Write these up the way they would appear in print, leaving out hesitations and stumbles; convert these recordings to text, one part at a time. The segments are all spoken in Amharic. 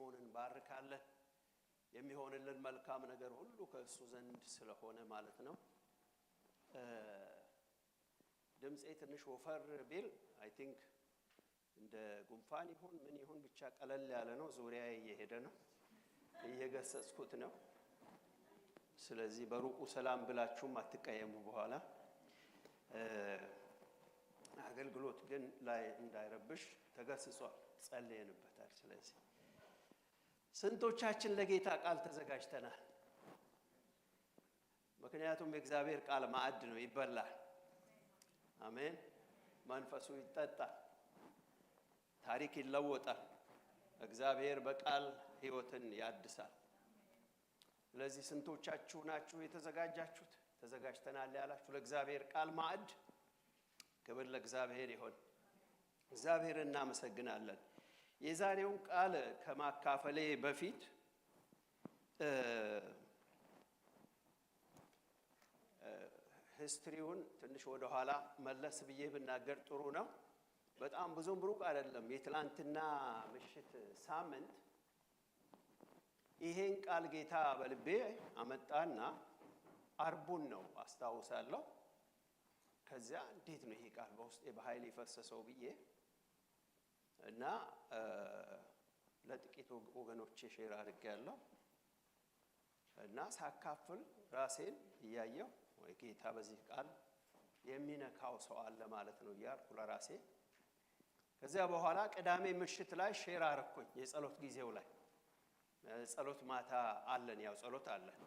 ስሙን እንባርካለን የሚሆንልን መልካም ነገር ሁሉ ከእሱ ዘንድ ስለሆነ ማለት ነው ድምጼ ትንሽ ወፈር ቢል አይ ቲንክ እንደ ጉንፋን ይሁን ምን ይሁን ብቻ ቀለል ያለ ነው ዙሪያዬ እየሄደ ነው እየገሰጽኩት ነው ስለዚህ በሩቁ ሰላም ብላችሁም አትቀየሙ በኋላ አገልግሎት ግን ላይ እንዳይረብሽ ተገስጿል ጸልየንበታል ስለዚህ ስንቶቻችን ለጌታ ቃል ተዘጋጅተናል ምክንያቱም የእግዚአብሔር ቃል ማዕድ ነው ይበላል አሜን መንፈሱ ይጠጣል ታሪክ ይለወጣል እግዚአብሔር በቃል ሕይወትን ያድሳል ስለዚህ ስንቶቻችሁ ናችሁ የተዘጋጃችሁት ተዘጋጅተናል ያላችሁ ለእግዚአብሔር ቃል ማዕድ ክብር ለእግዚአብሔር ይሁን እግዚአብሔር እናመሰግናለን የዛሬውን ቃል ከማካፈሌ በፊት ሂስትሪውን ትንሽ ወደ ኋላ መለስ ብዬ ብናገር ጥሩ ነው በጣም ብዙም ብሩቅ አይደለም የትላንትና ምሽት ሳምንት ይሄን ቃል ጌታ በልቤ አመጣና አርቡን ነው አስተዋውሳለሁ ከዚያ እንዴት ነው ይሄ ቃል በውስጤ በኃይል ይፈሰሰው ብዬ እና ለጥቂት ወገኖቼ ሼር አድርጌያለሁ እና ሳካፍል ራሴን እያየሁ ወይ ጌታ በዚህ ቃል የሚነካው ሰው አለ ማለት ነው ያልኩ ለራሴ ከዚያ በኋላ ቅዳሜ ምሽት ላይ ሼር አረኩኝ የጸሎት ጊዜው ላይ ጸሎት ማታ አለን ያው ጸሎት አለን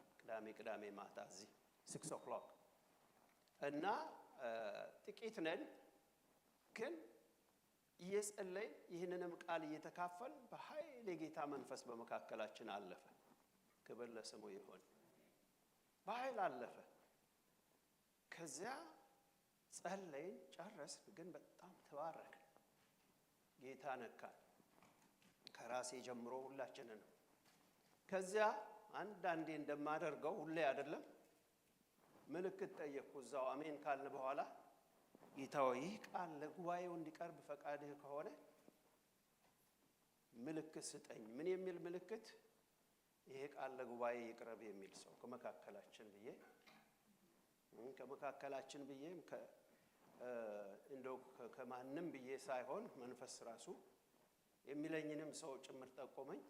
ቅዳሜ ማታ እዚህ 6 o'clock እና ጥቂት ነን ግን እየጸለይ ይህንንም ቃል እየተካፈል በኃይል የጌታ መንፈስ በመካከላችን አለፈ ክብር ለስሙ ይሁን በኃይል አለፈ ከዚያ ጸለይ ጨረስ ግን በጣም ተባረክ ጌታ ነካ ከራሴ ጀምሮ ሁላችንን ከዚያ አንዳንዴ እንደማደርገው ሁሌ አይደለም ምልክት ጠየቅኩ እዛው አሜን ካልን በኋላ ጌታው ይህ ቃል ለጉባኤው እንዲቀርብ ፈቃድህ ከሆነ ምልክት ስጠኝ ምን የሚል ምልክት ይሄ ቃል ለጉባኤ ይቅረብ የሚል ሰው ከመካከላችን ብዬ እንደው ከማንም ብዬ ሳይሆን መንፈስ ራሱ የሚለኝንም ሰው ጭምር ጠቆመኝ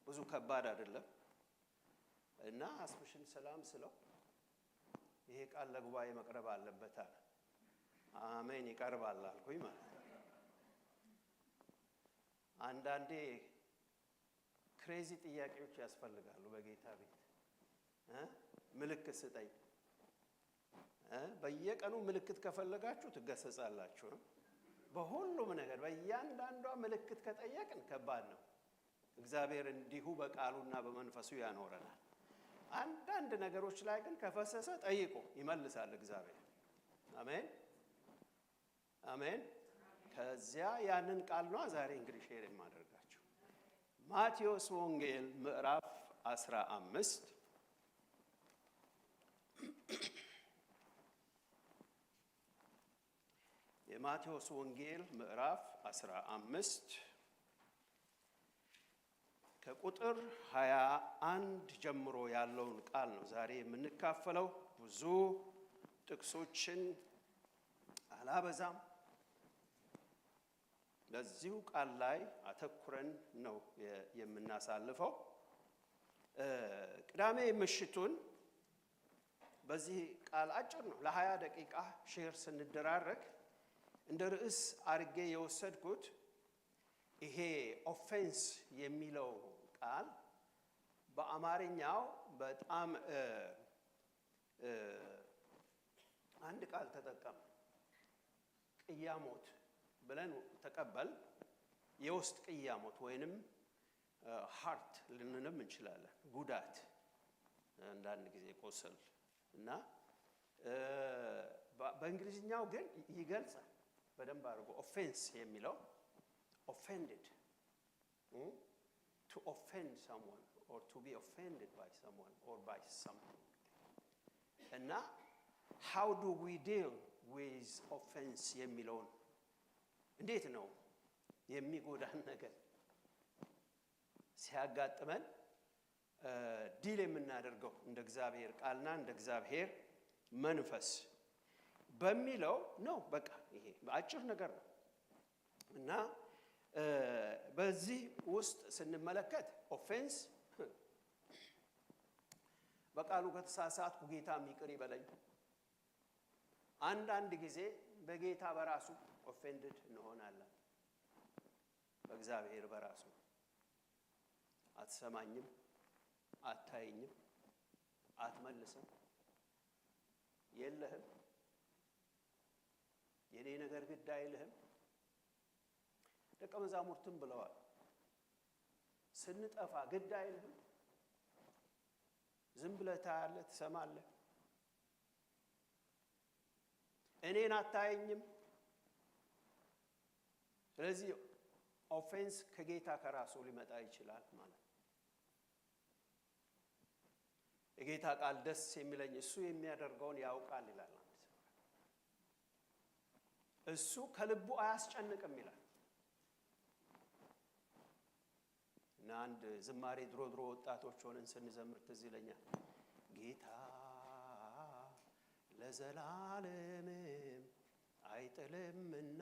ብዙ ከባድ አይደለም እና አስብሽን ሰላም ስለው ይሄ ቃል ለጉባኤ መቅረብ አለበት አለ አሜን ይቀርባል አልኩኝ ማለት ነው አንዳንዴ ክሬዚ ጥያቄዎች ያስፈልጋሉ በጌታ ቤት ምልክት ስጠኝ በየቀኑ ምልክት ከፈለጋችሁ ትገሰጻላችሁ በሁሉም ነገር በእያንዳንዷ ምልክት ከጠየቅን ከባድ ነው እግዚአብሔር እንዲሁ በቃሉና በመንፈሱ ያኖረናል አንዳንድ ነገሮች ላይ ግን ከፈሰሰ ጠይቁ ይመልሳል እግዚአብሔር አሜን አሜን ከዚያ ያንን ቃል ነው ዛሬ እንግዲህ ሼር የማደርጋችሁ ማቴዎስ ወንጌል ምዕራፍ 15 የማቴዎስ ወንጌል ምዕራፍ 15 ከቁጥር 21 ጀምሮ ያለውን ቃል ነው ዛሬ የምንካፈለው ብዙ ጥቅሶችን አላበዛም ለዚሁ ቃል ላይ አተኩረን ነው የምናሳልፈው ቅዳሜ ምሽቱን በዚህ ቃል አጭር ነው ለ20 ደቂቃ ሼር ስንደራረግ እንደ ርዕስ አርጌ የወሰድኩት ይሄ ኦፌንስ የሚለው ቃል በአማርኛው በጣም አንድ ቃል ተጠቀም ቅያሞት ብለን ተቀበል የውስጥ ቅያሞት ወይንም ሃርት ልንንም እንችላለን ጉዳት አንዳንድ ጊዜ ቆሰል እና በእንግሊዝኛው ግን ይገልጻል በደንብ አድርጎ ኦፌንስ የሚለው offended to offend someone or to be offended by someone or by something and how do we deal with offense የሚለውን እንዴት ነው የሚጎዳን ነገር ሲያጋጥመን ዲል የምናደርገው እንደ እግዚአብሔር ቃልና እንደ እግዚአብሔር መንፈስ በሚለው ነው። በቃ ይሄ አጭር ነገር ነው እና በዚህ ውስጥ ስንመለከት ኦፌንስ በቃሉ ከተሳሳትኩ ጌታ ይቅር ይበለኝ። አንዳንድ ጊዜ በጌታ በራሱ ኦፌንድድ እንሆናለን። በእግዚአብሔር በራሱ አትሰማኝም፣ አታየኝም፣ አትመልስም፣ የለህም፣ የኔ ነገር ግድ አይልህም። ደቀ መዛሙርትም ብለዋል፣ ስንጠፋ ግድ አይልህም፣ ዝም ብለህ ታያለህ፣ ትሰማለህ፣ እኔን አታየኝም። ስለዚህ ኦፌንስ ከጌታ ከራሱ ሊመጣ ይችላል ማለት ነው። የጌታ ቃል ደስ የሚለኝ እሱ የሚያደርገውን ያውቃል ይላል። እሱ ከልቡ አያስጨንቅም ይላል እና አንድ ዝማሬ ድሮ ወጣቶች ሆነን ስንዘምር ትዝ ይለኛል። ጌታ ለዘላለምም አይጥልምና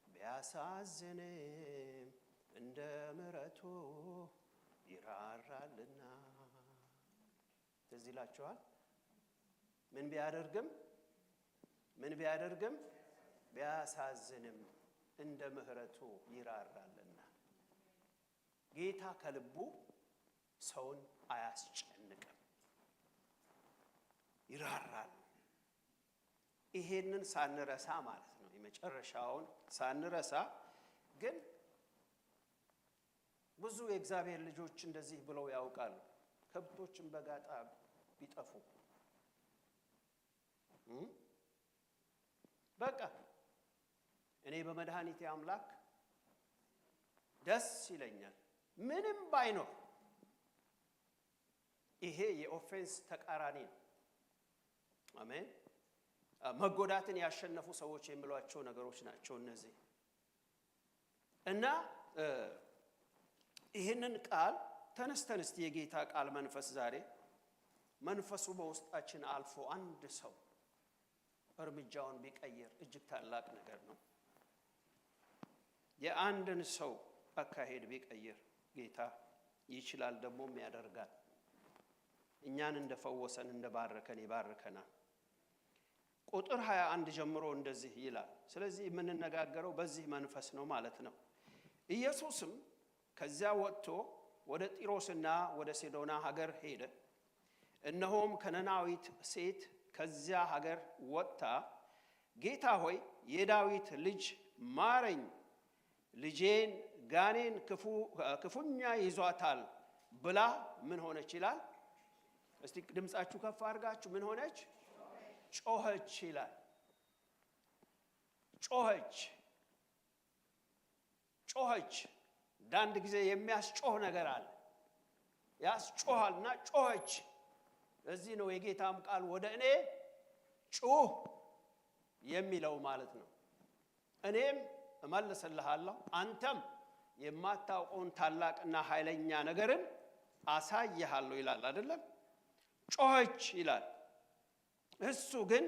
ቢያሳዝንም እንደ ምሕረቱ ይራራልና። ትዝ ይላችኋል። ምን ቢያደርግም ቢያሳዝንም እንደ ምሕረቱ ይራራልና። ጌታ ከልቡ ሰውን አያስጨንቅም፣ ይራራል። ይሄንን ሳንረሳ ማለት ነው። የመጨረሻውን ሳንረሳ ግን ብዙ የእግዚአብሔር ልጆች እንደዚህ ብለው ያውቃሉ። ከብቶችን በጋጣ ቢጠፉ በቃ እኔ በመድኃኒቴ አምላክ ደስ ይለኛል ምንም ባይኖር። ይሄ የኦፌንስ ተቃራኒ ነው። አሜን። መጎዳትን ያሸነፉ ሰዎች የሚሏቸው ነገሮች ናቸው እነዚህ እና ይህንን ቃል ተነስተን እስቲ የጌታ ቃል መንፈስ ዛሬ መንፈሱ በውስጣችን አልፎ አንድ ሰው እርምጃውን ቢቀይር እጅግ ታላቅ ነገር ነው። የአንድን ሰው አካሄድ ቢቀይር ጌታ ይችላል፣ ደግሞም ያደርጋል። እኛን እንደፈወሰን እንደባረከን ይባርከናል። ቁጥር 21 ጀምሮ እንደዚህ ይላል። ስለዚህ የምንነጋገረው በዚህ መንፈስ ነው ማለት ነው። ኢየሱስም ከዚያ ወጥቶ ወደ ጢሮስና ወደ ሲዶና ሀገር ሄደ። እነሆም ከነናዊት ሴት ከዚያ ሀገር ወጥታ ጌታ ሆይ የዳዊት ልጅ ማረኝ፣ ልጄን ጋኔን ክፉኛ ይዟታል ብላ ምን ሆነች ይላል። እስቲ ድምጻችሁ ከፍ አድርጋችሁ ምን ሆነች? ጮኸች ይላል። ጮኸች። አንድ ጊዜ የሚያስጮህ ነገር አለ፣ ያስጮሃልና ጮኸች። እዚህ ነው የጌታም ቃል ወደ እኔ ጩህ የሚለው ማለት ነው። እኔም እመልስልሃለሁ፣ አንተም የማታውቀውን ታላቅና ኃይለኛ ነገርን አሳይሃለሁ ይላል አይደለም? ጮኸች ይላል። እሱ ግን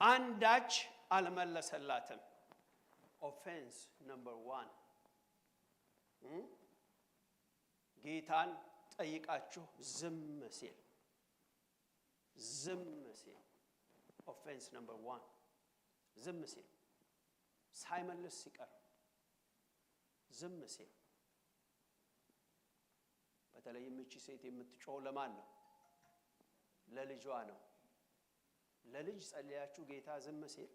አንዳች አልመለሰላትም። ኦፌንስ ነምበር 1 ጌታን ጠይቃችሁ ዝም ሲል ኦፌንስ ነምበር 1 ዝም ሲል፣ ሳይመልስ ሲቀር ዝም ሲል። በተለይም እቺ ሴት የምትጮህ ለማን ነው? ለልጇ ነው። ለልጅ ጸልያችሁ ጌታ ዝም ሲል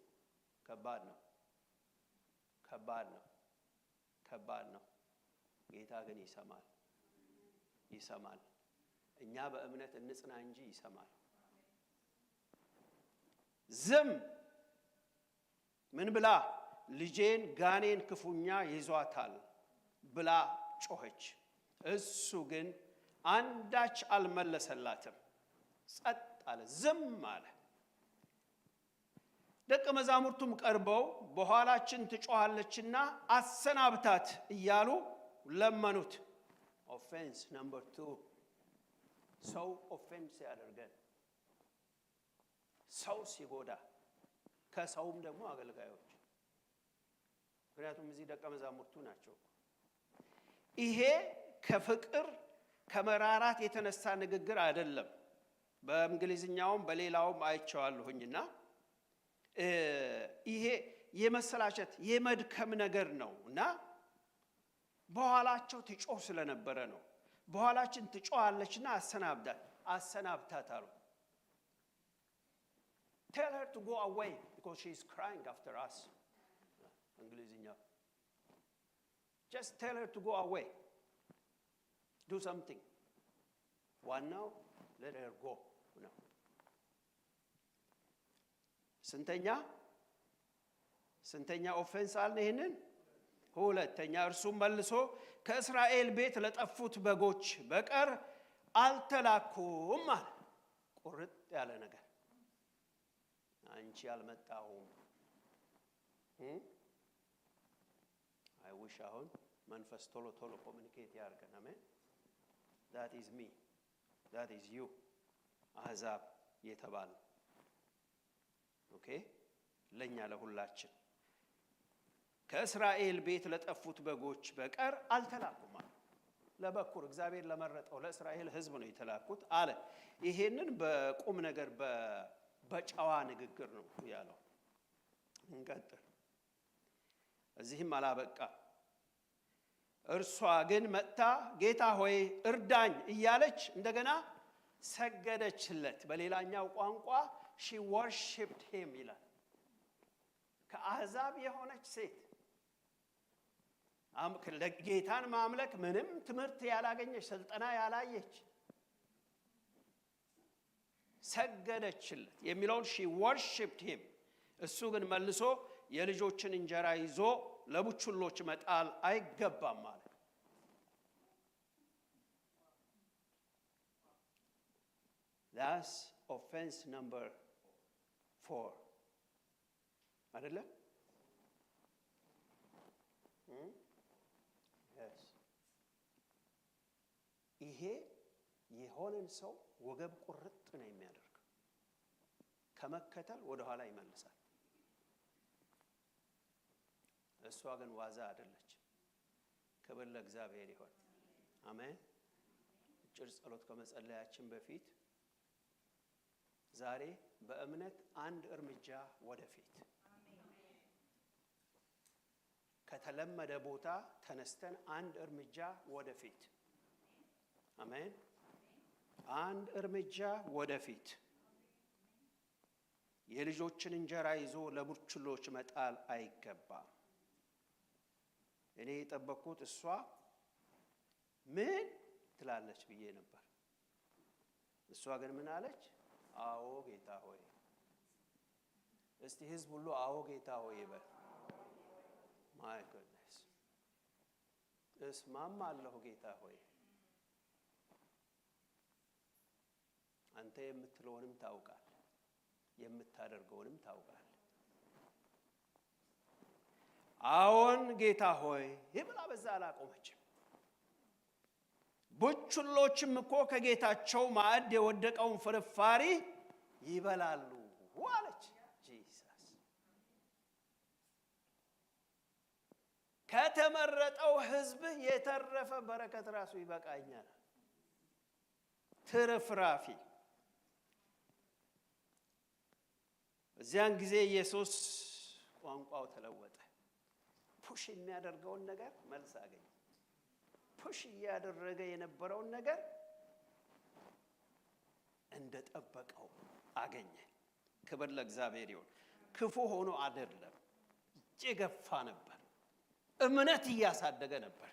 ከባድ ነው። ጌታ ግን ይሰማል። እኛ በእምነት እንጽና እንጂ ይሰማል። ዝም ምን ብላ? ልጄን ጋኔን ክፉኛ ይዟታል ብላ ጮኸች። እሱ ግን አንዳች አልመለሰላትም። ጸጥ አለ፣ ዝም አለ። ደቀ መዛሙርቱም ቀርበው በኋላችን ትጮኻለችና አሰናብታት እያሉ ለመኑት። ኦፌንስ ነምበር 2 ሰው ኦፌንስ ያደርጋል። ሰው ሲጎዳ ከሰውም ደግሞ አገልጋዮች ምክንያቱም እዚህ ደቀ መዛሙርቱ ናቸው። ይሄ ከፍቅር ከመራራት የተነሳ ንግግር አይደለም። በእንግሊዝኛውም በሌላውም አይቼዋለሁኝና ይሄ የመሰላቸት የመድከም ነገር ነውና በኋላቸው ትጮህ ስለነበረ ነው። በኋላችን ትጮሃለችና አሰናብታት አሉ። Tell her to go away because she is crying after us. እንግሊዝኛው just tell her to go away. Do something. ዋናው let her go ነው። ስንተኛ ኦፌንስ አለ ይሄንን? ሁለተኛ እርሱም መልሶ ከእስራኤል ቤት ለጠፉት በጎች በቀር አልተላኩም አለ። ቁርጥ ያለ ነገር አንቺ አልመጣሁም። I wish አሁን መንፈስ ቶሎ ኮሙኒኬት ያርገን። አሜን። that is me, that is you አሕዛብ የተባለ ኦኬ ለኛ ለሁላችን ከእስራኤል ቤት ለጠፉት በጎች በቀር አልተላኩም አለ። ለበኩር እግዚአብሔር ለመረጠው ለእስራኤል ሕዝብ ነው የተላኩት አለ። ይሄንን በቁም ነገር በጨዋ ንግግር ነው ያለው። እንቀጥል። እዚህም አላበቃ። እርሷ ግን መጥታ ጌታ ሆይ እርዳኝ እያለች እንደገና ሰገደችለት። በሌላኛው ቋንቋ she worshipped him ይላል። ከአሕዛብ የሆነች ሴት ጌታን ማምለክ ምንም ትምህርት ያላገኘች ስልጠና ያላየች ሰገደችለት የሚለውን she worshipped him። እሱ ግን መልሶ የልጆችን እንጀራ ይዞ ለቡችሎች መጣል አይገባም ማለት። That's offense number 4 አይደለም? Yes. ይሄ የሆነን ሰው ወገብ ቁርጥ ነው የሚያደርገው። ከመከተል ወደ ኋላ ይመልሳል። እሷ ግን ዋዛ አይደለች። ክብር ለእግዚአብሔር ይሁን። አሜን። አጭር ጸሎት ከመጸለያችን በፊት ዛሬ በእምነት አንድ እርምጃ ወደፊት ከተለመደ ቦታ ተነስተን አንድ እርምጃ ወደፊት። አሜን። አንድ እርምጃ ወደፊት። የልጆችን እንጀራ ይዞ ለቡችሎች መጣል አይገባም። እኔ የጠበቅኩት እሷ ምን ትላለች ብዬ ነበር። እሷ ግን ምን አለች? አዎ ጌታ ሆይ። እስቲ ህዝብ ሁሉ አዎ ጌታ ሆይ ይበል። ማይ ጎድነስ እስማማለሁ ጌታ ሆይ። አንተ የምትለውንም ታውቃለህ፣ የምታደርገውንም ታውቃለህ። አዎን ጌታ ሆይ ይብላ። በዛ አላቆመችም። ቡችሎችም እኮ ከጌታቸው ማዕድ የወደቀውን ፍርፋሪ ይበላሉ አለች። ጂሰስ ከተመረጠው ህዝብ የተረፈ በረከት ራሱ ይበቃኛል። ትርፍራፊ። እዚያን ጊዜ ኢየሱስ ቋንቋው ተለወጠ። ፑሽ የሚያደርገውን ነገር መልስ አገኘ። ፑሽ ያደረገ የነበረውን ነገር እንደጠበቀው አገኘ። ክብር ለእግዚአብሔር ይሁን። ክፉ ሆኖ አይደለም፣ እየገፋ ነበር፣ እምነት እያሳደገ ነበር።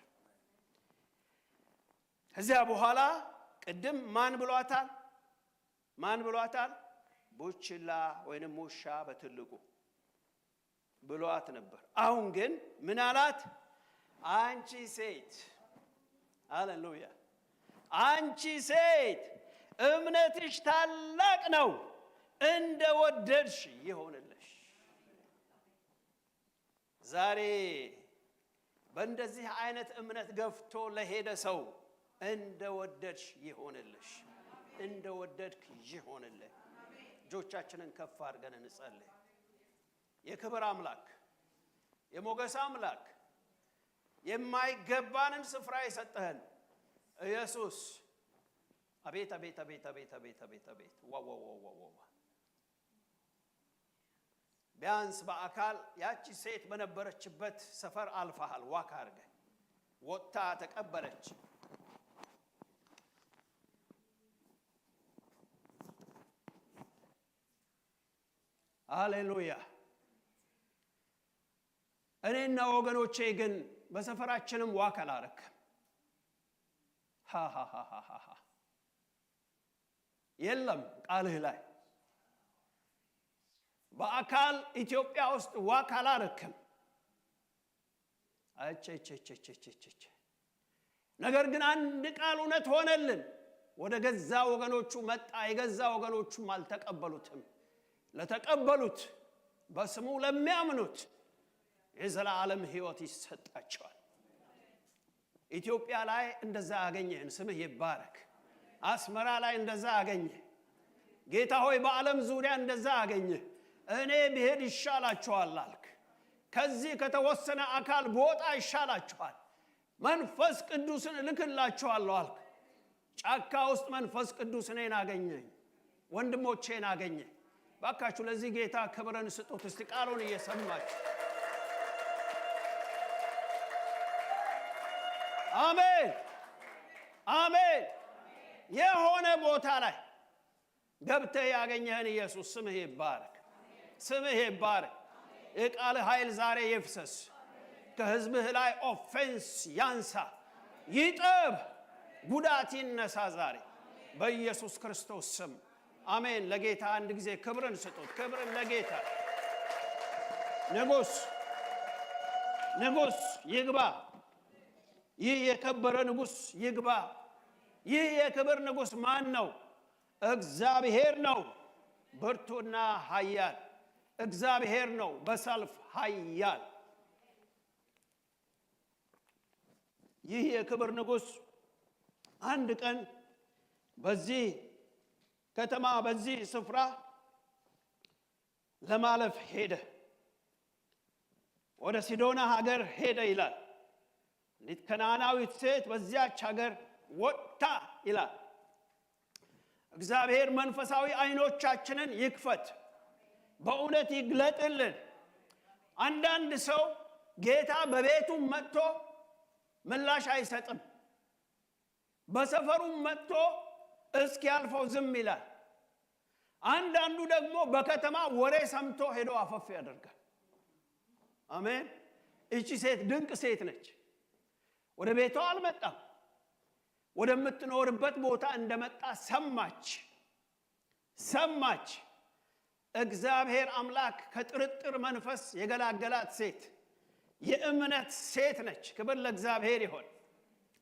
ከዚያ በኋላ ቅድም ማን ብሏታል? ቡችላ ወይንም ውሻ በትልቁ ብሏት ነበር። አሁን ግን ምን አላት? አንቺ ሴት፣ ሃሌሉያ፣ አንቺ ሴት እምነትሽ ታላቅ ነው፣ እንደወደድሽ ይሆንልሽ። ዛሬ በእንደዚህ አይነት እምነት ገፍቶ ለሄደ ሰው እንደወደድሽ ይሆንልሽ፣ እንደወደድክ ይሆንልህ። እጆቻችንን ከፍ አድርገን እንጸልይ። የክብር አምላክ፣ የሞገስ አምላክ፣ የማይገባንን ስፍራ የሰጠህን ኢየሱስ፣ አቤት አቤት አቤት አቤት አቤት አቤት አቤት ዋው ቢያንስ በአካል ያቺ ሴት በነበረችበት ሰፈር አልፈሃል። ዋካ አድርገህ ወጥታ ተቀበለች። ሃሌሉያ። እኔና ወገኖቼ ግን በሰፈራችንም ዋካ አላረክም። የለም ቃልህ ላይ በአካል ኢትዮጵያ ውስጥ ዋካ አላረክም። ነገር ግን አንድ ቃል እውነት ሆነልን። ወደ ገዛ ወገኖቹ መጣ፣ የገዛ ወገኖቹም አልተቀበሉትም። ለተቀበሉት በስሙ ለሚያምኑት የዘላለም ሕይወት ይሰጣቸዋል። ኢትዮጵያ ላይ እንደዛ አገኘህን፣ ስምህ ይባረክ። አስመራ ላይ እንደዛ አገኘህ ጌታ ሆይ፣ በዓለም ዙሪያ እንደዛ አገኘህ። እኔ ብሄድ ይሻላችኋል አልክ። ከዚህ ከተወሰነ አካል በወጣ ይሻላችኋል፣ መንፈስ ቅዱስን እልክላችኋለሁ አልክ። ጫካ ውስጥ መንፈስ ቅዱስ እኔን አገኘኝ፣ ወንድሞቼን አገኘኝ። ባካችሁ ለዚህ ጌታ ክብርን ስጡት። እስቲ ቃሉን እየሰማችሁ አሜን አሜን። የሆነ ቦታ ላይ ገብተህ ያገኘህን ኢየሱስ ስምህ ይባረክ፣ ስምህ ይባረክ። የቃል ኃይል ዛሬ ይፍሰስ። ከህዝብህ ላይ ኦፌንስ ያንሳ፣ ይጠብ፣ ጉዳት ይነሳ ዛሬ በኢየሱስ ክርስቶስ ስም አሜን። ለጌታ አንድ ጊዜ ክብርን ስጡት። ክብርን ለጌታ። ንጉስ ይግባ። ይህ የከበረ ንጉስ ይግባ። ይህ የክብር ንጉስ ማን ነው? እግዚአብሔር ነው፣ ብርቱና ኃያል እግዚአብሔር ነው፣ በሰልፍ ኃያል። ይህ የክብር ንጉስ አንድ ቀን በዚህ ከተማ በዚህ ስፍራ ለማለፍ ሄደ። ወደ ሲዶና ሀገር ሄደ ይላል። እንዴት ከነዓናዊት ሴት በዚያች ሀገር ወጣ ይላል። እግዚአብሔር መንፈሳዊ አይኖቻችንን ይክፈት፣ በእውነት ይግለጥልን። አንዳንድ ሰው ጌታ በቤቱ መጥቶ ምላሽ አይሰጥም። በሰፈሩ መጥቶ እስኪያልፈው ዝም ይላል። አንዳንዱ ደግሞ በከተማ ወሬ ሰምቶ ሄዶ አፈፍ ያደርጋል። አሜን። እቺ ሴት ድንቅ ሴት ነች። ወደ ቤቷ አልመጣም። ወደምትኖርበት ቦታ እንደመጣ ሰማች። እግዚአብሔር አምላክ ከጥርጥር መንፈስ የገላገላት ሴት የእምነት ሴት ነች። ክብር ለእግዚአብሔር ይሁን።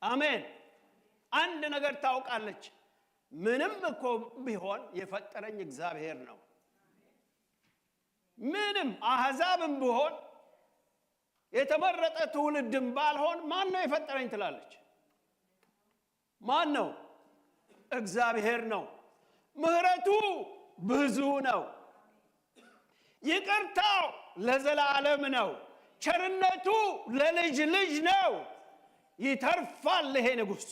አሜን። አንድ ነገር ታውቃለች። ምንም እኮ ቢሆን የፈጠረኝ እግዚአብሔር ነው። ምንም አሕዛብም ቢሆን የተመረጠ ትውልድም ባልሆን ማን ነው የፈጠረኝ ትላለች። ማን ነው? እግዚአብሔር ነው። ምሕረቱ ብዙ ነው። ይቅርታው ለዘላለም ነው። ቸርነቱ ለልጅ ልጅ ነው። ይተርፋል። ይሄ ንጉሥ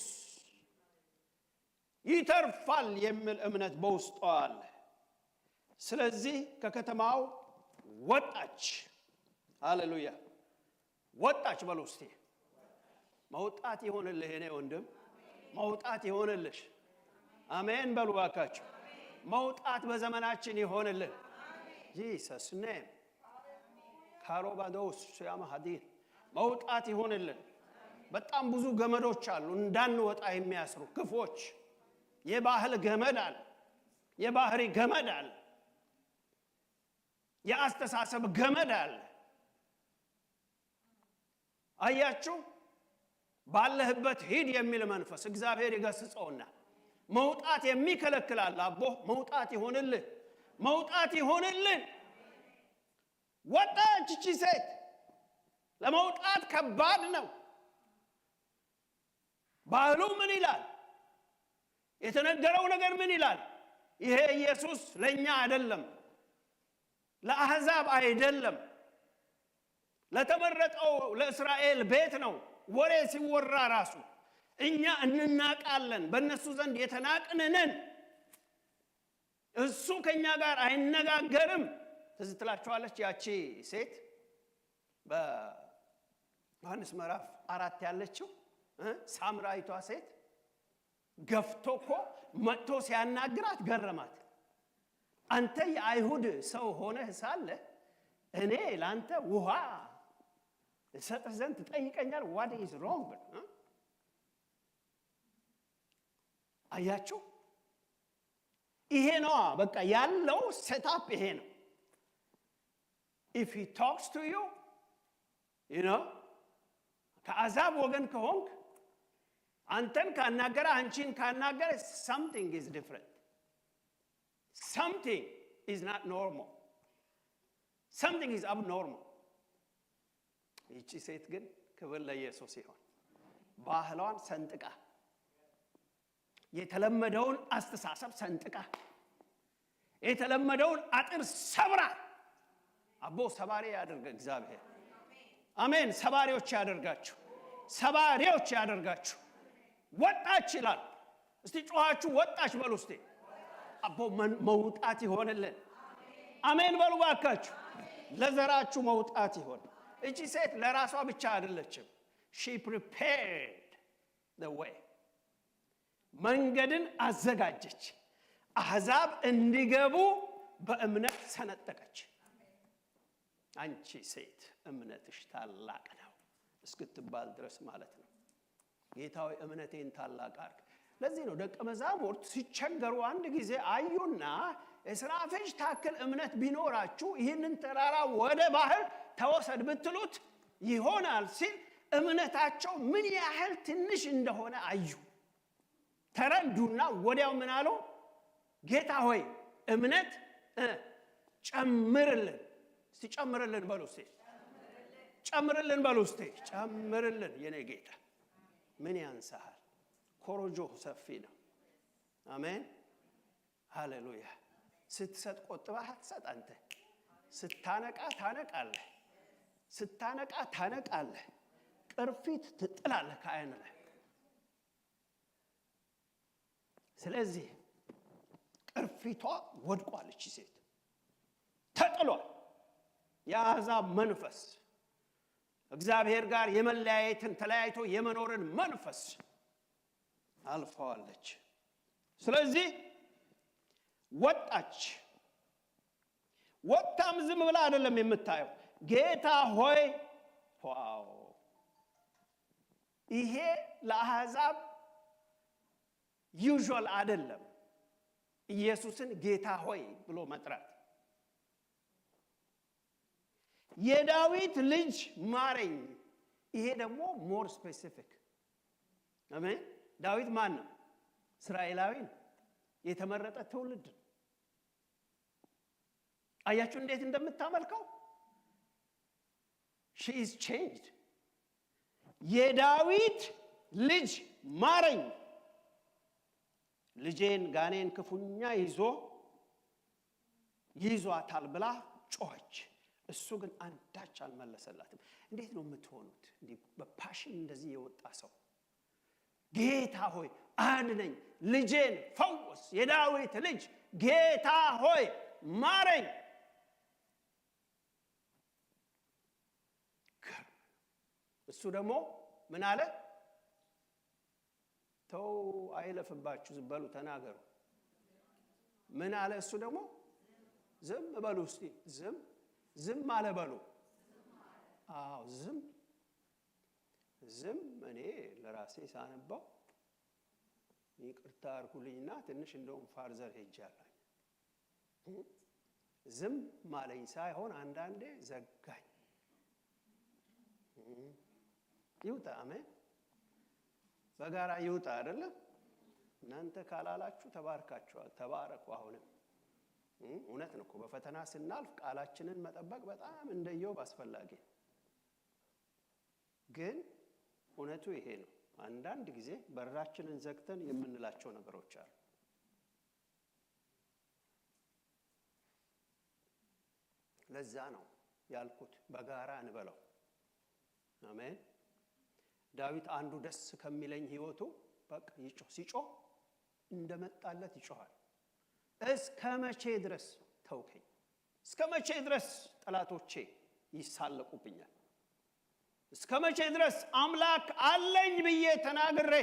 ይተርፋል የሚል እምነት በውስጧ አለ። ስለዚህ ከከተማው ወጣች። ሃሌሉያ። ወጣች በሉ እስቲ። መውጣት ይሆንልህ የኔ ወንድም፣ መውጣት ይሆንልሽ። አሜን በሉ ባካችሁ። መውጣት በዘመናችን ይሆንልን። ጂሰስ ኔም ካሮባዶስ ያማሃዲር መውጣት ይሆንልን። በጣም ብዙ ገመዶች አሉ እንዳንወጣ የሚያስሩ ክፎች። የባህል ገመድ አለ፣ የባህሪ ገመድ አለ፣ የአስተሳሰብ ገመድ አለ። አያችሁ፣ ባለህበት ሂድ የሚል መንፈስ እግዚአብሔር ይገስጸውና መውጣት የሚከለክላል። አቦ መውጣት ይሆንልህ፣ መውጣት ይሆንልን። ወጣች እቺ ሴት ለመውጣት ከባድ ነው። ባህሉ ምን ይላል? የተነገረው ነገር ምን ይላል? ይሄ ኢየሱስ ለኛ አይደለም፣ ለአሕዛብ አይደለም፣ ለተመረጠው ለእስራኤል ቤት ነው። ወሬ ሲወራ ራሱ እኛ እንናቃለን፣ በእነሱ ዘንድ የተናቅነን፣ እሱ ከኛ ጋር አይነጋገርም። ትዝ ትላችኋለች ያቺ ሴት በዮሐንስ ምዕራፍ 4 ያለችው ሳምራዊቷ ሴት ገፍቶ እኮ መጥቶ ሲያናግራት ገረማት። አንተ የአይሁድ ሰው ሆነህ ሳለ እኔ ላንተ ውሃ እሰጥህ ዘንድ ትጠይቀኛለህ? what is wrong? አያችሁ፣ ይሄ ነው በቃ ያለው ሴታፕ ይሄ ነው። if he talks to you, you know, ከአሕዛብ ወገን ከሆንክ አንተን ካናገረ አንቺን ካናገረ something is different. Something is not normal. Something is abnormal. ይቺ ሴት ግን ክብር ለኢየሱስ ይሁን፣ ባህሏን ሰንጥቃ የተለመደውን አስተሳሰብ ሰንጥቃ የተለመደውን አጥር ሰብራ አቦ ሰባሪ ያደርገ እግዚአብሔር። አሜን። ሰባሪዎች ያደርጋችሁ፣ ሰባሪዎች ያደርጋችሁ። ወጣች ይላል። እስቲ ጮኻችሁ ወጣች በሉ እስቲ። አቦ መውጣት ይሆንልን። አሜን በሉ ባካችሁ። ለዘራችሁ መውጣት ይሆን። እቺ ሴት ለራሷ ብቻ አይደለችም። she prepared the way. መንገድን አዘጋጀች። አሕዛብ እንዲገቡ በእምነት ሰነጠቀች። አንቺ ሴት እምነትሽ ታላቅ ነው እስክትባል ድረስ ማለት ነው። ጌታ ሆይ እምነቴን ታላቅ አድርግ። ለዚህ ነው ደቀ መዛሙርት ሲቸገሩ አንድ ጊዜ አዩና እስራፌል ታክል እምነት ቢኖራችሁ ይህንን ተራራ ወደ ባህር ተወሰድ ብትሉት ይሆናል ሲል እምነታቸው ምን ያህል ትንሽ እንደሆነ አዩ፣ ተረዱና ወዲያው ምን አሉ? ጌታ ሆይ እምነት ጨምርልን። እስቲ ጨምርልን በሉ እስቲ። ጨምርልን በሉ እስቲ። ጨምርልን የኔ ጌታ። ምን ያንሳል? ኮሮጆ ሰፊ ነው። አሜን ሃሌሉያ። ስትሰጥ ቆጥበህ አትሰጥ። አንተ ስታነቃ ታነቃለህ፣ ስታነቃ ታነቃለህ። ቅርፊት ትጥላለህ ከዓይን ላይ። ስለዚህ ቅርፊቷ ወድቋል። እቺ ሴት ተጥሏል። የአሕዛብ መንፈስ እግዚአብሔር ጋር የመለያየትን ተለያይቶ የመኖርን መንፈስ አልፈዋለች። ስለዚህ ወጣች። ወጣም ዝም ብላ አይደለም የምታየው። ጌታ ሆይ ዋው! ይሄ ለአሕዛብ ዩዥዋል አይደለም ኢየሱስን ጌታ ሆይ ብሎ መጥራት። የዳዊት ልጅ ማረኝ። ይሄ ደግሞ ሞር ስፔሲፊክ። አሜን። ዳዊት ማን ነው? እስራኤላዊ ነው፣ የተመረጠ ትውልድ ነው። አያችሁ እንዴት እንደምታመልከው። she is changed። የዳዊት ልጅ ማረኝ፣ ልጄን ጋኔን ክፉኛ ይዟታል ብላ ጮኸች። እሱ ግን አንዳች አልመለሰላትም። እንዴት ነው የምትሆኑት? እንዲህ በፓሽን እንደዚህ የወጣ ሰው ጌታ ሆይ አድነኝ፣ ልጄን ፈውስ፣ የዳዊት ልጅ ጌታ ሆይ ማረኝ። እሱ ደግሞ ምን አለ? ተው አይለፍባችሁ፣ ዝም በሉ ተናገሩ። ምን አለ እሱ ደግሞ? ዝም በሉ እስቲ። ዝም አለ በሉ። አዎ ዝም። እኔ ለራሴ ሳነባው ይቅርታ አድርጉልኝና ትንሽ እንደውም ፋርዘር ሄጃለሁ። ዝም ማለኝ ሳይሆን አንዳንዴ ዘጋኝ። ይውጣ። አሜን። በጋራ ይውጣ አይደለም። እናንተ ካላላችሁ ተባርካችኋል። ተባረኩ። አሁንም እውነት ነው። በፈተና ስናልፍ ቃላችንን መጠበቅ በጣም እንደ ኢዮብ አስፈላጊ። ግን እውነቱ ይሄ ነው። አንዳንድ ጊዜ በራችንን ዘግተን የምንላቸው ነገሮች አሉ። ለዛ ነው ያልኩት በጋራ እንበለው። አሜን። ዳዊት አንዱ ደስ ከሚለኝ ህይወቱ በቃ ሲጮህ እንደመጣለት ይጮሃል። እስከ መቼ ድረስ ተውከኝ? እስከ መቼ ድረስ ጠላቶቼ ይሳለቁብኛል? እስከ መቼ ድረስ አምላክ አለኝ ብዬ ተናግሬ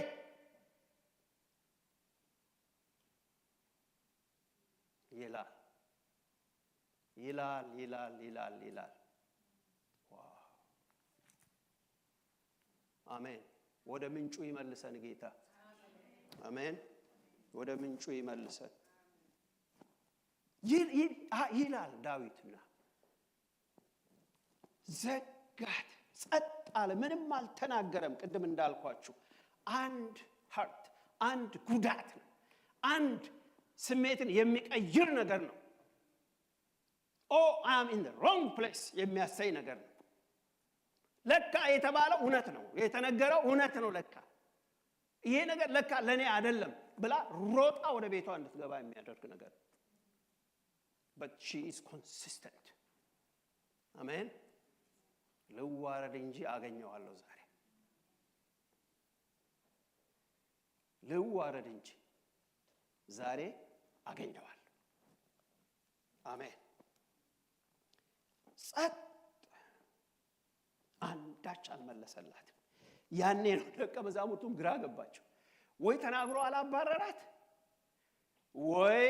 ይላል። አሜን። ወደ ምንጩ ይመልሰን ጌታ። አሜን። ወደ ምንጩ ይመልሰን ይላል ዳዊትና ዘጋት፣ ጸጥ አለ፣ ምንም አልተናገረም። ቅድም እንዳልኳችሁ አንድ ሀርት፣ አንድ ጉዳት ነው፣ አንድ ስሜትን የሚቀይር ነገር ነው። I am in the wrong place የሚያሳይ ነገር ነው። ለካ የተባለው እውነት ነው፣ የተነገረው እውነት ነው። ለካ ይሄ ነገር ለካ ለኔ አይደለም ብላ ሮጣ ወደ ቤቷ እንድትገባ የሚያደርግ ነገር። but she is consistent. አሜን። ልዋረድ እንጂ አገኘዋለሁ ዛሬ። ልዋረድ እንጂ ዛሬ አገኘዋለሁ። አሜን። ጸጥ፣ አንዳች አልመለሰላትም። ያኔ ነው ደቀ መዛሙርቱም ግራ ገባቸው። ወይ ተናግሮ አላባረራት፣ ወይ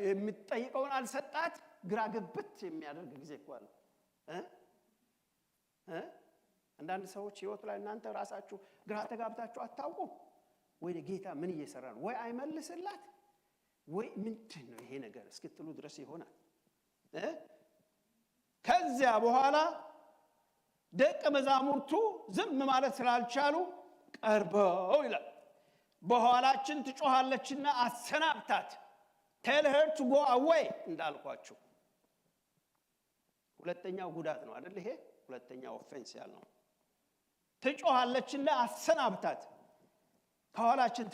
የሚጠይቀውን አልሰጣት። ግራ ግብት የሚያደርግ ጊዜ እኮ አለ። አንዳንድ ሰዎች ህይወት ላይ እናንተ ራሳችሁ ግራ ተጋብታችሁ አታውቁም ወይ? ጌታ ምን እየሰራ ነው? ወይ አይመልስላት፣ ወይ ምንድን ነው ይሄ ነገር እስክትሉ ድረስ ይሆናል። ከዚያ በኋላ ደቀ መዛሙርቱ ዝም ማለት ስላልቻሉ ቀርበው ይላል በኋላችን ትጮሃለችና አሰናብታት፣ tell her to go away እንዳልኳችሁ። ሁለተኛው ጉዳት ነው አይደል? ይሄ ሁለተኛው ኦፌንስ ያለው ትጮሃለችና አሰናብታት፣ ከኋላችን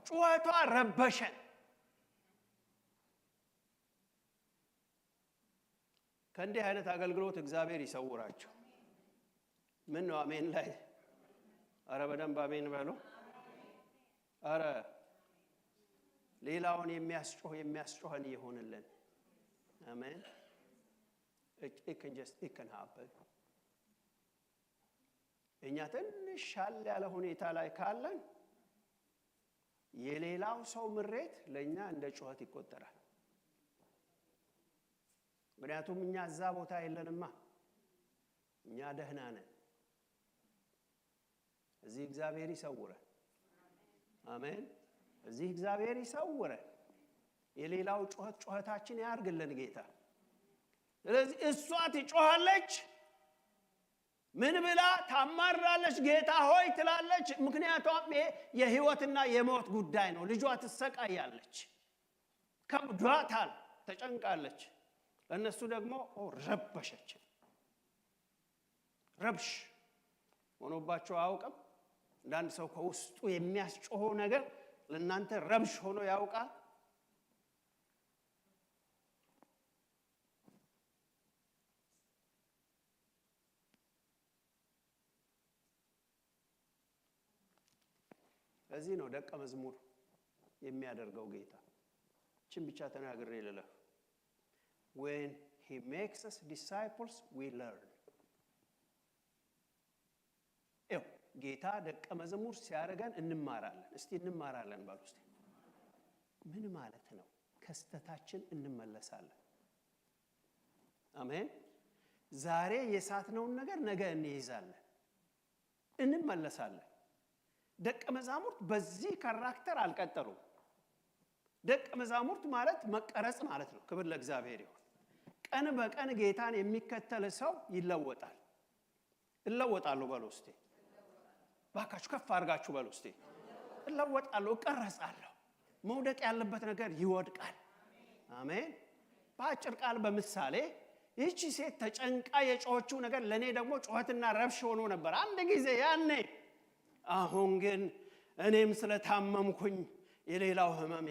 ጩኸቷ ረበሸን። ከእንዲህ አይነት አገልግሎት እግዚአብሔር ይሰውራቸው። ምን ነው አሜን ላይ? አረ በደንብ አሜን በሉ። አረ ሌላውን የሚያስጮህን ይሆንልን። አሜን። it can happen። እኛ ትንሽ ሻል ያለ ሁኔታ ላይ ካለን የሌላው ሰው ምሬት ለኛ እንደ ጩኸት ይቆጠራል። ምክንያቱም እኛ እዛ ቦታ የለንማ፣ እኛ ደህና ነን። እዚህ እግዚአብሔር ይሰውረን። አሜን። እዚህ እግዚአብሔር ይሰውረን። የሌላው ጩኸታችን ያርግልን ጌታ። ስለዚህ እሷ ትጮሃለች፣ ምን ብላ ታማራለች? ጌታ ሆይ ትላለች። ምክንያቱም የህይወትና የሞት ጉዳይ ነው። ልጇ ትሰቃያለች፣ ከብዷታል፣ ተጨንቃለች። ለነሱ ደግሞ ረበሸች። ረብሽ ሆኖባቸው አያውቅም? አንዳንድ ሰው ከውስጡ የሚያስጮኸው ነገር ለእናንተ ረብሽ ሆኖ ያውቃል? ለዚህ ነው ደቀ መዝሙር የሚያደርገው ጌታ። እችን ብቻ ተናግሬ ልለፍ። when he makes us disciples we learn። ጌታ ደቀ መዝሙር ሲያደርገን እንማራለን። እስቲ እንማራለን ባሉ። እስቲ ምን ማለት ነው? ከስተታችን እንመለሳለን። አሜን። ዛሬ የሳትነውን ነገር ነገ እንይዛለን፣ እንመለሳለን። ደቀ መዛሙርት በዚህ ካራክተር አልቀጠሉም። ደቀ መዛሙርት ማለት መቀረጽ ማለት ነው። ክብር ለእግዚአብሔር ይሁን። ቀን በቀን ጌታን የሚከተል ሰው ይለወጣል። እለወጣለሁ በሉ እስቲ። ባካችሁ ከፍ አድርጋችሁ በሉ እስቲ። እለወጣለሁ፣ እቀረጻለሁ። መውደቅ ያለበት ነገር ይወድቃል። አሜን። በአጭር ቃል በምሳሌ ይህቺ ሴት ተጨንቃ የጮኸችው ነገር ለእኔ ደግሞ ጩኸትና ረብሽ ሆኖ ነበር አንድ ጊዜ ያኔ። አሁን ግን እኔም ስለታመምኩኝ የሌላው ህመም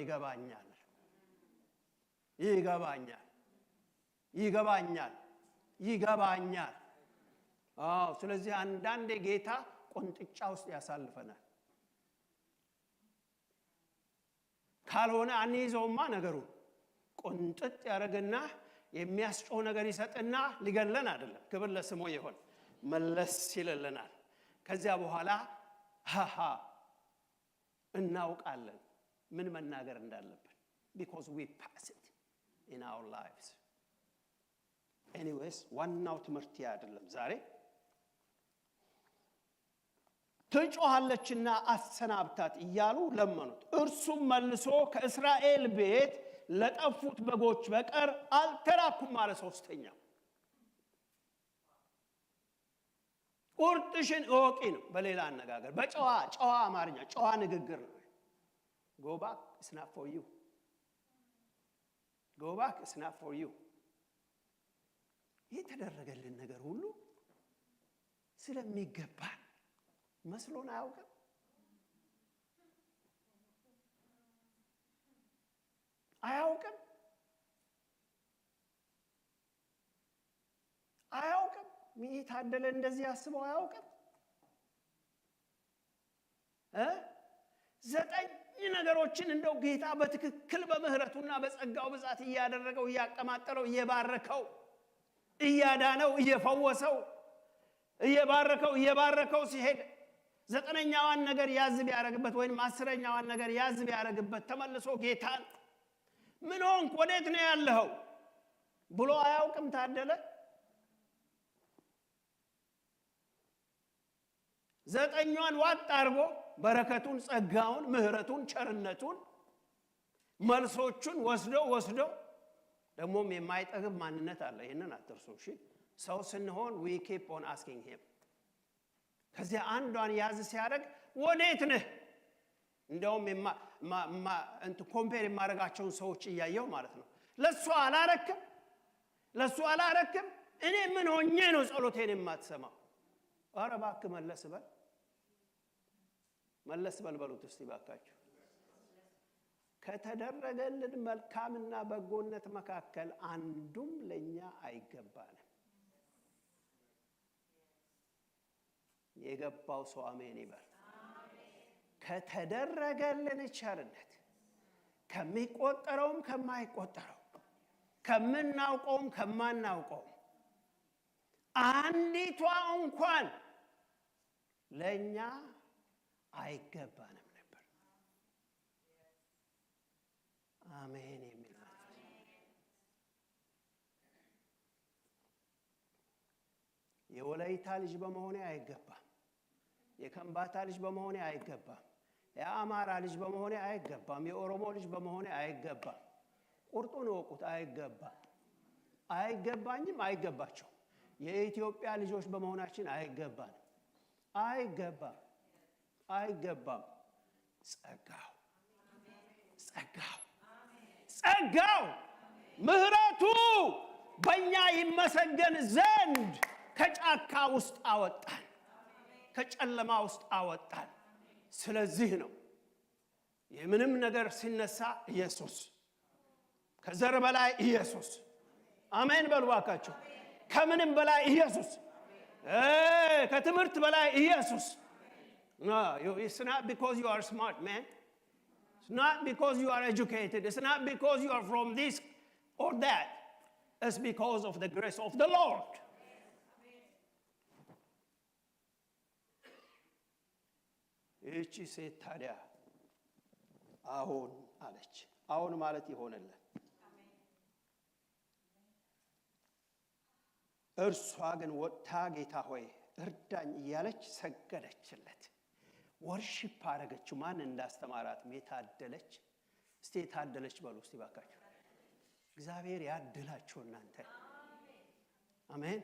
ይገባኛል። ስለዚህ አንዳንዴ ጌታ ቆንጥጫ ውስጥ ያሳልፈናል። ካልሆነ አንይዘውማ ነገሩን ቆንጥጥ ያደርግና የሚያስጮህ ነገር ይሰጥና ሊገለን አይደለም፣ ክብር ለስሙ ይሁን፣ መለስ ይልልናል። ከዚያ በኋላ እናውቃለን ምን መናገር እንዳለብን because we pass it in our lives. anyways ዋናው ትምህርት አይደለም ዛሬ። ትጮሃለችና አሰናብታት እያሉ ለመኑት። እርሱም መልሶ ከእስራኤል ቤት ለጠፉት በጎች በቀር አልተላኩም አለ። ሶስተኛው ቁርጥሽን እወቂ ነው። በሌላ አነጋገር በጨዋ አማርኛ ጨዋ ንግግር ነው። go back it's not for you. go back it's not for you. የተደረገልን ነገር ሁሉ ስለሚገባ መስሎን አያውቅም። ታደለ እንደዚህ ያስበው አያውቅም። ዘጠኝ ነገሮችን እንደው ጌታ በትክክል በምህረቱና በጸጋው ብዛት እያደረገው እያቀማጠለው እየባረከው እያዳነው እየፈወሰው እየባረከው ሲሄድ ዘጠነኛዋን ነገር ያዝ ቢያረግበት ወይንም አስረኛዋን ነገር ያዝ ቢያረግበት ተመልሶ ጌታን ምን ሆንክ ወዴት ነው ያለኸው ብሎ አያውቅም። ታደለ ዘጠኛዋን ዋጥ አርጎ በረከቱን ጸጋውን ምህረቱን ቸርነቱን መልሶቹን ወስዶ ደግሞም የማይጠግብ ማንነት አለ። ይሄንን አትርሱ እሺ። ሰው ስንሆን we keep on asking him። ከዚያ አንዷን ያዝ ሲያደርግ ወዴት ነህ? እንደውም ኮምፔር የማደርጋቸውን ሰዎች እያየው ማለት ነው። ለሱ አላረክም እኔ ምን ሆኜ ነው ጸሎቴን የማትሰማው? ኧረ እባክህ መለስ በል በሉት እስቲ ባካችሁ። ከተደረገልን መልካምና በጎነት መካከል አንዱም ለኛ አይገባንም። የገባው ሰው አሜን ይበል። ከተደረገልን ቸርነት ከሚቆጠረውም ከማይቆጠረው ከምናውቀውም ከማናውቀው አንዲቷ እንኳን ለኛ አይገባንም ነበር። አሜን የሚል የወላይታ ልጅ በመሆኔ አይገባም። የከምባታ ልጅ በመሆኔ አይገባም። የአማራ ልጅ በመሆኔ አይገባም። የኦሮሞ ልጅ በመሆኔ አይገባም። ቁርጡን ወቁት። አይገባኝም፣ አይገባቸው። የኢትዮጵያ ልጆች በመሆናችን አይገባንም። አይገባም። ጸጋው ምህረቱ በእኛ ይመሰገን ዘንድ ከጫካ ውስጥ አወጣን፣ ከጨለማ ውስጥ አወጣን። ስለዚህ ነው የምንም ነገር ሲነሳ ኢየሱስ፣ ከዘር በላይ ኢየሱስ። አሜን በሉ ባካችሁ። ከምንም በላይ ኢየሱስ፣ ከትምህርት በላይ ኢየሱስ። No, it's not because you are smart, man. It's not because you are educated. It's not because you are from this or that. It's because of the grace of the Lord. እቺ ሴት ታዲያ አሁን አለች። አሁን ማለት ይሆነልህ። እርሷ ግን ወጥታ ጌታ ሆይ እርዳኝ እያለች ሰገደችለት። ወርሺፕ አደረገችው። ማን እንዳስተማራት የታደለች። እስቲ የታደለች በሉ እስቲ ባካችሁ። እግዚአብሔር ያድላችሁ እናንተ። አሜን።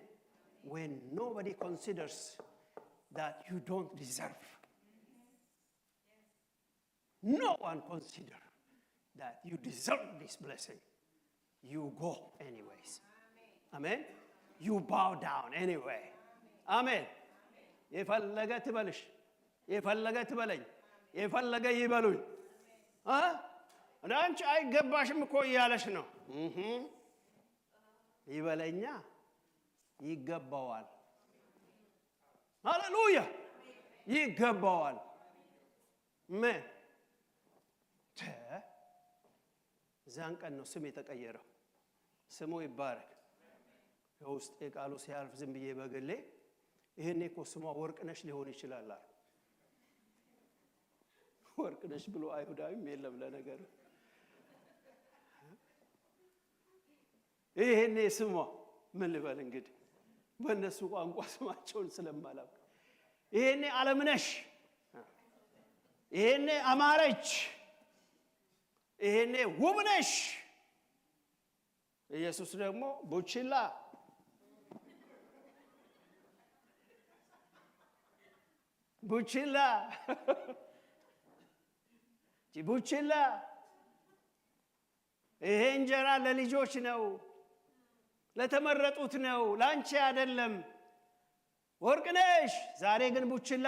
when nobody considers that you don't deserve, no one consider that you deserve this blessing, you go anyways. አሜን። you bow down anyway አሜን። የፈለገ ትበልሽ፣ የፈለገ ትበለኝ፣ የፈለገ ይበሉኝ አንቺ አይገባሽም እኮ እያለሽ ነው። ይበለኛ፣ ይገባዋል። ሃሌሉያ፣ ይገባዋል። ምን ዛን ቀን ነው ስም የተቀየረው። ስሙ ይባረክ። የውስጥ ቃሉ ሲያልፍ ዝም ብዬ በግሌ ይሄኔ እኮ ስሟ ወርቅነሽ ሊሆን ይችላል። ወርቅነሽ ብሎ አይሁዳዊም የለም ለነገሩ። ይሄኔ ስሟ ምን ልበል እንግዲህ በእነሱ ቋንቋ ስማቸውን ስለማላውቅ ይሄኔ ዓለምነሽ፣ ይሄኔ አማረች፣ ይሄኔ ውብነሽ። ኢየሱስ ደግሞ ቡችላ ቡችላ ቡችላ። ይሄ እንጀራ ለልጆች ነው፣ ለተመረጡት ነው፣ ላንቺ አይደለም። ወርቅነሽ ዛሬ ግን ቡችላ።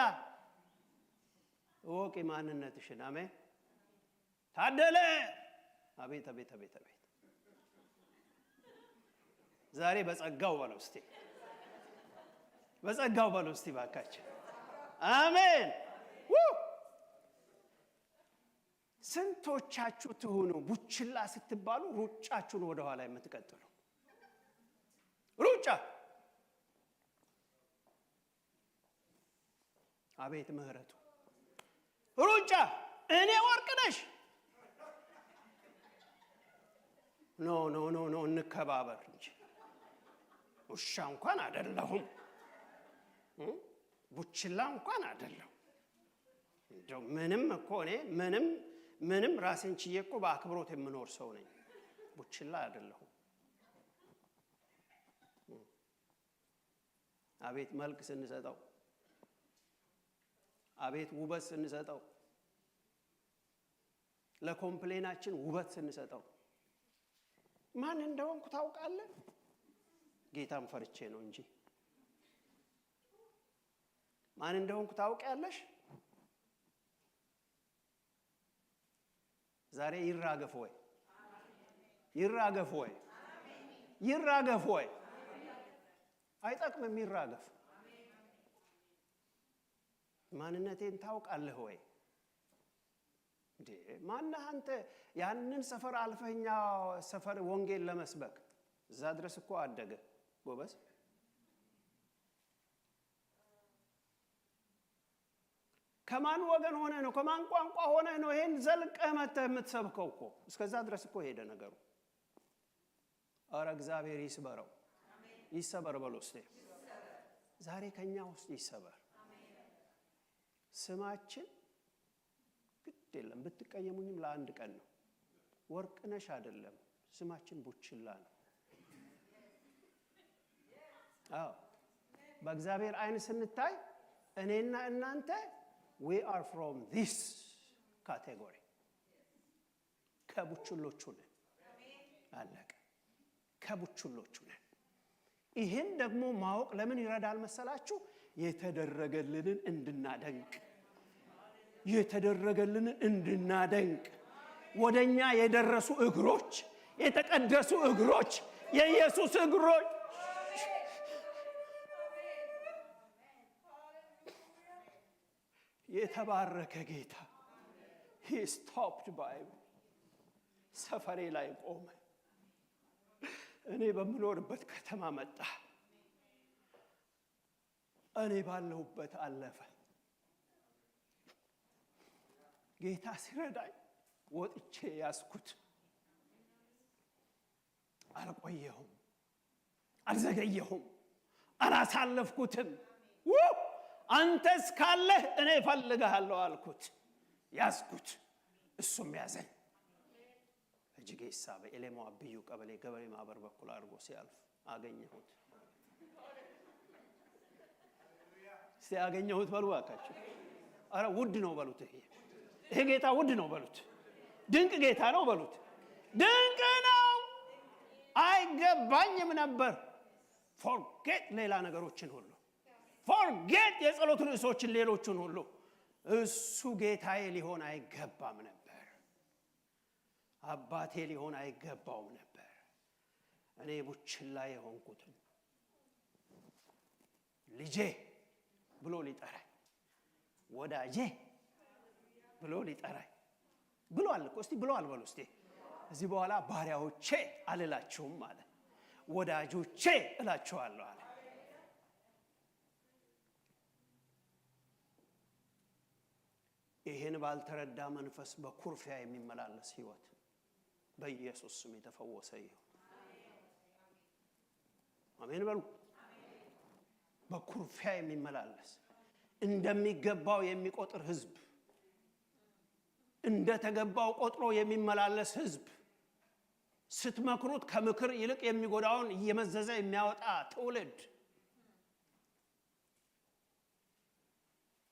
ወቂ ማንነትሽን። አሜን። ታደለ። አቤት አቤት አቤት አቤት። ዛሬ በጸጋው በለው እስቲ፣ በጸጋው በለው እስቲ ባካችሁ። አሜን። ስንቶቻችሁ ትሆኑ ቡችላ ስትባሉ ሩጫችሁን ወደ ኋላ የምትቀጥሉ? ሩጫ። አቤት ምህረቱ። ሩጫ። እኔ ወርቅነሽ። ኖ ኖ ኖ ኖ፣ እንከባበር እንጂ ውሻ እንኳን አይደለሁም፣ ቡችላ እንኳን አይደለሁም። እንደው ምንም እኮ እኔ ምንም ራሴን ችዬ እኮ በአክብሮት የምኖር ሰው ነኝ። ቡችላ አይደለሁም። አቤት መልክ ስንሰጠው፣ አቤት ውበት ስንሰጠው፣ ለኮምፕሌናችን ውበት ስንሰጠው። ማን እንደሆንኩ ታውቃለህ? ጌታን ፈርቼ ነው እንጂ። ማን እንደሆንኩ ታውቂያለሽ? ዛሬ ይራገፍ ወይ? ይራገፍ ወይ? ይራገፍ ወይ? አይጠቅምም ይራገፍ። ማንነቴን ታውቃለህ ወይ? ማነህ አንተ? ያንን ሰፈር አልፈኛ ሰፈር ወንጌል ለመስበክ እዛ ድረስ እኮ አደገ ጎበዝ። ከማን ወገን ሆነ ነው? ከማን ቋንቋ ሆነ ነው ይሄን ዘልቀህ መተህ የምትሰብከው እኮ? እስከዛ ድረስ እኮ ሄደ ነገሩ። ኧረ እግዚአብሔር ይስበረው፣ ይሰበር በሉ እስቲ። ዛሬ ከኛ ውስጥ ይሰበር። ስማችን ግድ የለም ብትቀየሙኝም ለአንድ ቀን ነው። ወርቅነሽ አይደለም ስማችን፣ ቡችላ ነው። አዎ በእግዚአብሔር አይን ስንታይ እኔና እናንተ we are from this category። ከቡችሎቹ ነን። አለቀ። ከቡችሎቹ ነን። ይሄን ደግሞ ማወቅ ለምን ይረዳል መሰላችሁ? የተደረገልንን እንድናደንቅ፣ የተደረገልንን እንድናደንቅ። ወደኛ የደረሱ እግሮች፣ የተቀደሱ እግሮች፣ የኢየሱስ እግሮች የተባረከ ጌታ he stopped by ሰፈሬ ላይ ቆመ። እኔ በምኖርበት ከተማ መጣ። እኔ ባለሁበት አለፈ። ጌታ ሲረዳኝ ወጥቼ ያስኩት። አልቆየሁም፣ አልዘገየሁም፣ አላሳለፍኩትም። አንተስ ካለህ እኔ እፈልግሃለሁ አልኩት። ያዝኩት፣ እሱም ያዘኝ። እጅጌሳ በኤሌሞ አብዩ ቀበሌ ገበሬ ማህበር በኩል አድርጎ ሲያልፍ አገኘሁት። እስቲ አገኘሁት በሉ አካችሁ። አረ ውድ ነው በሉት። ይሄ ጌታ ውድ ነው በሉት። ድንቅ ጌታ ነው በሉት። ድንቅ ነው። አይገባኝም ነበር ፎርጌት ሌላ ነገሮችን ሁሉ ፎርጌት የጸሎት ርዕሶችን ሌሎችን ሁሉ እሱ ጌታዬ ሊሆን አይገባም ነበር። አባቴ ሊሆን አይገባውም ነበር። እኔ ቡችላ የሆንኩት ልጄ ብሎ ሊጠራኝ ወዳጄ ብሎ ሊጠራኝ ብሏል እኮ። እስቲ ብሏል በሉ እስቲ። እዚህ በኋላ ባሪያዎቼ አልላችሁም ማለት ወዳጆቼ እላችኋለሁ አለ። ይሄን ባልተረዳ መንፈስ በኩርፊያ የሚመላለስ ህይወት በኢየሱስ ስም የተፈወሰ ይሁን። አሜን በሉ። በኩርፊያ የሚመላለስ እንደሚገባው የሚቆጥር ህዝብ፣ እንደተገባው ቆጥሮ የሚመላለስ ህዝብ፣ ስትመክሩት ከምክር ይልቅ የሚጎዳውን እየመዘዘ የሚያወጣ ትውልድ።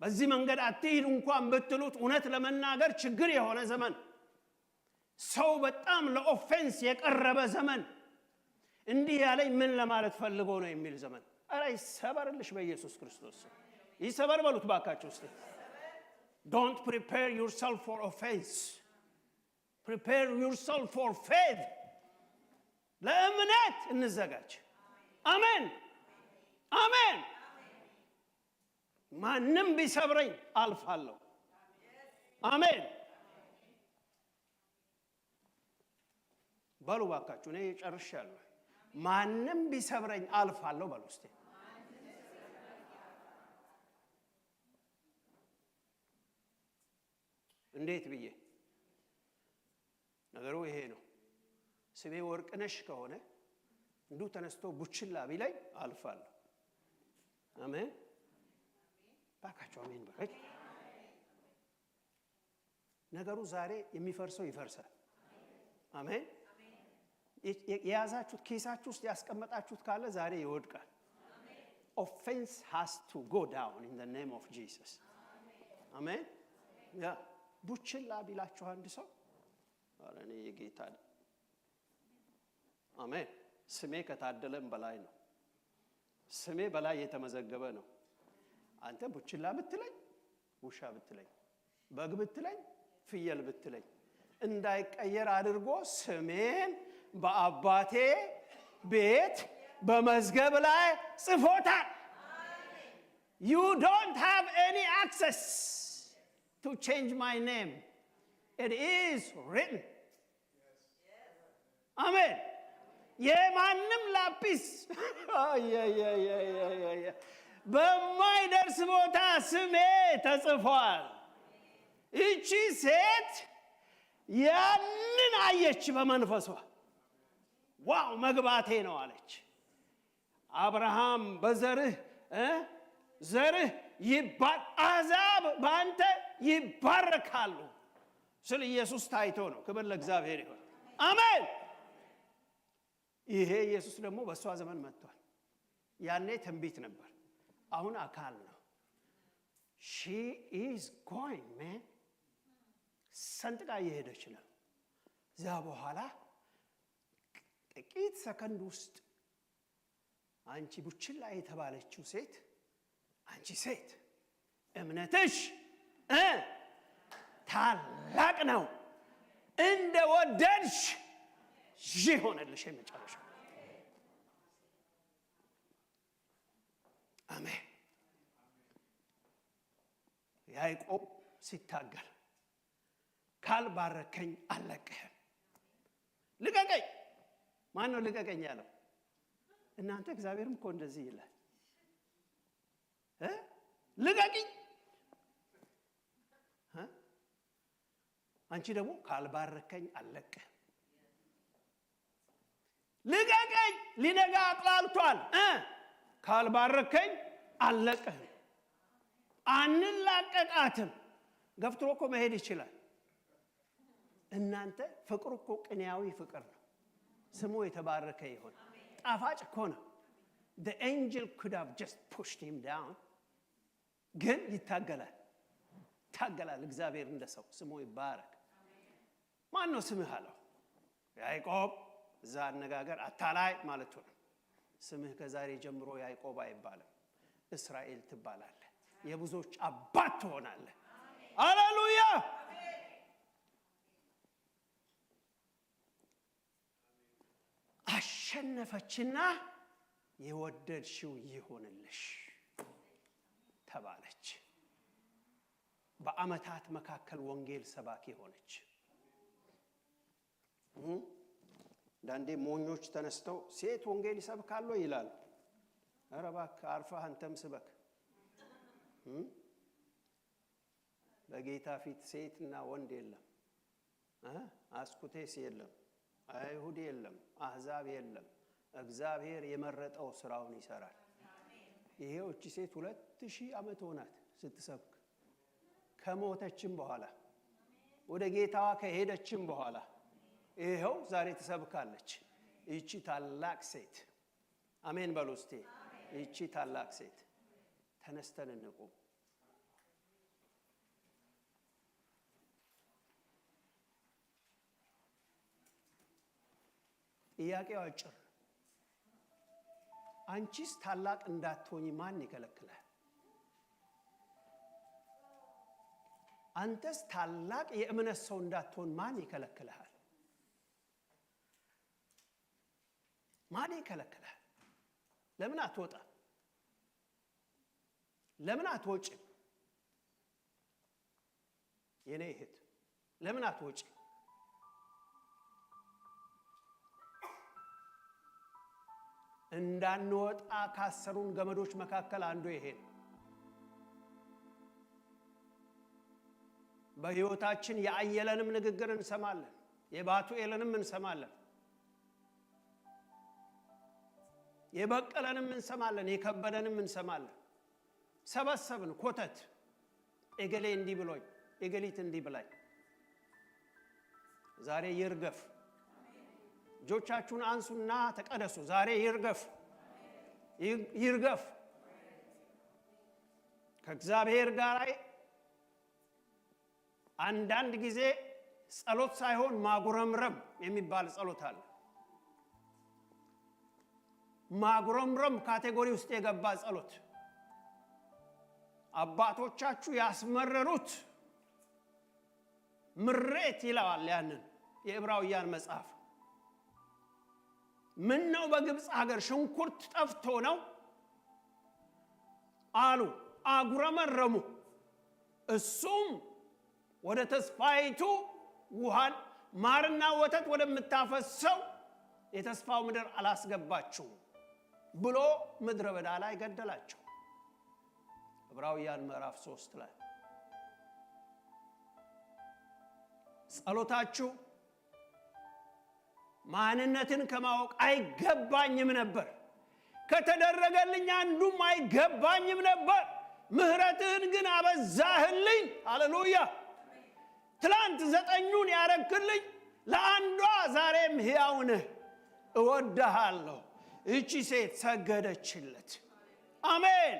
በዚህ መንገድ አትሂድ እንኳን ብትሉት እውነት ለመናገር ችግር የሆነ ዘመን፣ ሰው በጣም ለኦፌንስ የቀረበ ዘመን፣ እንዲህ ያለኝ ምን ለማለት ፈልጎ ነው የሚል ዘመን። ኧረ ይሰበርልሽ በኢየሱስ ክርስቶስ። ይሰበር በሉት ባካችሁ እስቲ። Don't prepare yourself for offense. Prepare yourself for faith. ለእምነት እንዘጋጅ። አሜን አሜን። ማንም ቢሰብረኝ አልፋለሁ። አሜን በሉ ባካችሁ። እኔ ጨርሻለሁ። ማንም ቢሰብረኝ አልፋለሁ በሉ እስቲ። እንዴት ብዬ ነገሩ ይሄ ነው። ስሜ ወርቅነሽ ከሆነ እንዱ ተነስቶ ቡችላ ቢለኝ አልፋለሁ። አሜን ባካችሁ አሜን በሉ። ነገሩ ዛሬ የሚፈርሰው ይፈርሳል። አሜን። የያዛችሁት ኪሳችሁ ውስጥ ያስቀመጣችሁት ካለ ዛሬ ይወድቃል። offense has to go down in the name of Jesus. አሜን። ያ ቡችላ ቢላችሁ አንድ ሰው አረኔ የጌታ አሜን። ስሜ ከታደለም በላይ ነው። ስሜ በላይ የተመዘገበ ነው። አንተ ቡችላ ብትለኝ፣ ውሻ ብትለኝ፣ በግ ብትለኝ፣ ፍየል ብትለኝ እንዳይቀየር አድርጎ ስሜን በአባቴ ቤት በመዝገብ ላይ ጽፎታል። You don't have any access to change my name. It is written. Amen. የማንም ላጲስ በማይደርስ ቦታ ስሜ ተጽፏል። እቺ ሴት ያንን አየች በመንፈሷ። ዋው መግባቴ ነው አለች። አብርሃም በዘርህ ዘርህ ይባል አሕዛብ በአንተ ይባረካሉ ስለ ኢየሱስ ታይቶ ነው። ክብር ለእግዚአብሔር ይሁን። አሜን። ይሄ ኢየሱስ ደግሞ በእሷ ዘመን መጥቷል። ያኔ ትንቢት ነበር፣ አሁን አካል ነው። she is going man ሰንጥቃ እየሄደች ነው። እዛ በኋላ ጥቂት ሰከንድ ውስጥ አንቺ ቡችላ የተባለችው ሴት፣ አንቺ ሴት እምነትሽ ታላቅ ነው፣ እንደ ወደድሽ ይሆንልሽ። የመጨረሻ አሜን። ያዕቆብ ሲታገል ካልባረከኝ አልለቅህም። ልቀቀኝ። ማን ነው ልቀቀኝ ያለው? እናንተ እግዚአብሔርም እኮ እንደዚህ ይላል፣ ልቀቅኝ። አንቺ ደግሞ ካልባረከኝ አልለቅህም። ልቀቀኝ። ሊነጋ አጥላልቷል። ካልባረከኝ አልለቅህም። አንላቀቃትም። ገፍትሮ እኮ መሄድ ይችላል። እናንተ ፍቅር እኮ ቅኔያዊ ፍቅር ነው። ስሙ የተባረከ ይሁን። ጣፋጭ እኮ ነው። the angel could have just pushed him down ግን ይታገላል። እግዚአብሔር እንደሰው ስሙ ይባረክ። ማን ነው ስምህ አለው? ያዕቆብ። እዛ አነጋገር አታላይ ማለቱ ነው። ስምህ ከዛሬ ጀምሮ ያዕቆብ አይባልም፣ እስራኤል ትባላለህ። የብዙዎች አባት ትሆናለህ። ሃሌሉያ። አሸነፈችና የወደድሽው ይሁንልሽ ተባለች። በአመታት መካከል ወንጌል ሰባኪ ሆነች። ዳንዴ ሞኞች ተነስተው ሴት ወንጌል ይሰብካሉ ይላል። ኧረ እባክህ አርፈህ አንተም ስበክ። በጌታ ፊት ሴትና ወንድ የለም፣ አስኩቴስ የለም፣ አይሁድ የለም፣ አህዛብ የለም። እግዚአብሔር የመረጠው ስራውን ይሰራል። ይሄው እቺ ሴት 2000 ዓመት ሆናት ስትሰብክ። ከሞተችም በኋላ ወደ ጌታዋ ከሄደችም በኋላ ይሄው ዛሬ ትሰብካለች። እቺ ታላቅ ሴት አሜን በሉ እስቲ። እቺ ታላቅ ሴት ተነስተን እንቁም። ጥያቄው አጭር። አንቺስ ታላቅ እንዳትሆኚ ማን ይከለክላል? አንተስ ታላቅ የእምነት ሰው እንዳትሆን ማን ይከለክልሃል? ማን ይከለክልሃል? ለምን አትወጣ? ለምን አትወጪ? የኔ እህት ለምን አትወጪ? እንዳንወጣ ካሰሩን ገመዶች መካከል አንዱ ይሄ ነው። በሕይወታችን የአየለንም ንግግር እንሰማለን፣ የባቱኤልንም እንሰማለን፣ የበቀለንም እንሰማለን፣ የከበደንም እንሰማለን። ሰበሰብን ኮተት። እገሌ እንዲህ ብሎኝ፣ እገሊት እንዲህ ብላኝ። ዛሬ ይርገፍ። እጆቻችሁን አንሱና ተቀደሱ። ዛሬ ይርገፍ፣ ይርገፍ። ከእግዚአብሔር ጋር አንዳንድ ጊዜ ጸሎት ሳይሆን ማጉረምረም የሚባል ጸሎት አለ። ማጉረምረም ካቴጎሪ ውስጥ የገባ ጸሎት። አባቶቻችሁ ያስመረሩት ምሬት ይለዋል ያንን የዕብራውያን መጽሐፍ። ምን ነው በግብፅ ሀገር ሽንኩርት ጠፍቶ ነው አሉ፣ አጉረመረሙ። እሱም ወደ ተስፋይቱ ውሃን ማርና ወተት ወደምታፈሰው የተስፋው ምድር አላስገባችሁ ብሎ ምድረ በዳ ላይ ገደላቸው። ዕብራውያን ምዕራፍ 3 ላይ ጸሎታችሁ ማንነትን ከማወቅ አይገባኝም ነበር፣ ከተደረገልኝ አንዱም አይገባኝም ነበር፣ ምህረትህን ግን አበዛህልኝ። ሃሌሉያ። ትላንት 9ኙን ያረክልኝ ለአንዷ ዛሬም ሕያው ነህ፣ እወድሃለሁ። እቺ ሴት ሰገደችለት። አሜን።